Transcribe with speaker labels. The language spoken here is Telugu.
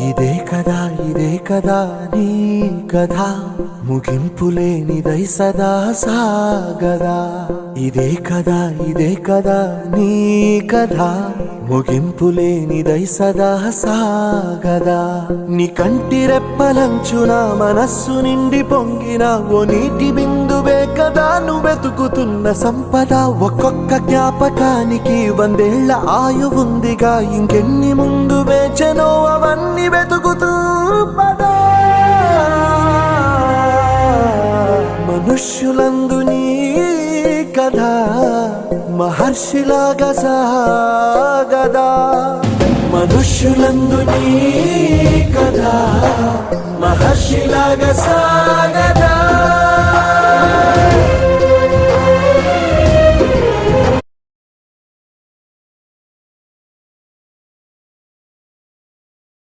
Speaker 1: ఇదే కదా నీ కథ ముగింపులేనిదై సదా సాగదా ఇదే కదా నీ కథ ముగింపులేనిదై సదా సాగదా నీ కంటి రెప్పలంచున మనస్సు నిండి పొంగిన ఓ నీటి బిందువే కదా నువ్వెతుకుతున్న సంపద ఒక్కొక్క జ్ఞాపకానికి 100 ఏళ్ల ఆయువుందిగా ఇంకెన్ని ముందు వేచనో అవన్నీ వెతుకుతూ పదా మనుష్యులందు నీ కథ మహర్షిలాగా సాగదా మనుష్యులందు నీ కథ మహర్షిలాగా సాగదా